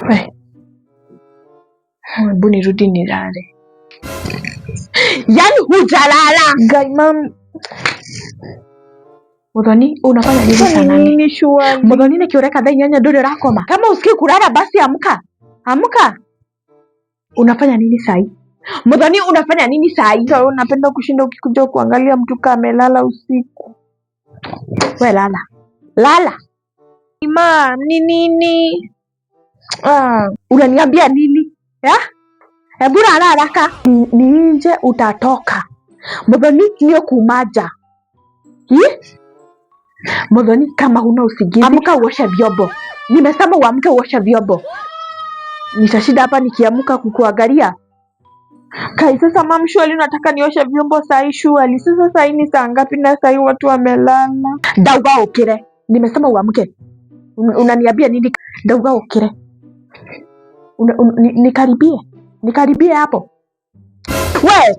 We, hebu nirudi nilale. Yani hujalala. Mam, Muthoni unafanya nini sana? nini shwari? Muthoni nikiureka thaa inyanya nduri rakoma. Kama usikii kulala basi amka. Amka. Unafanya nini sai? Muthoni unafanya nini sai? Sasa unapenda kushinda ukikuja kuangalia mtu kama amelala usiku. We lala. Lala. Mam, ni nini? Unaniambia nini? Ya? Hebu lala haraka. Ni nje utatoka. Muthoni niyo kumaja. Muthoni kama huna usingizi, amka uoshe vyombo. Nimesema uamke uoshe vyombo. Nitashinda hapa nikiamka kukuangalia. Kai, sasa mam, shwari unataka nioshe vyombo saa shwari? Sasa saa ni saa ngapi na saa watu wamelala? Ndauga ukire. Nimesema uamke. Unaniambia nini? Ndauga ukire. Nikaribie. Nikaribie hapo. We,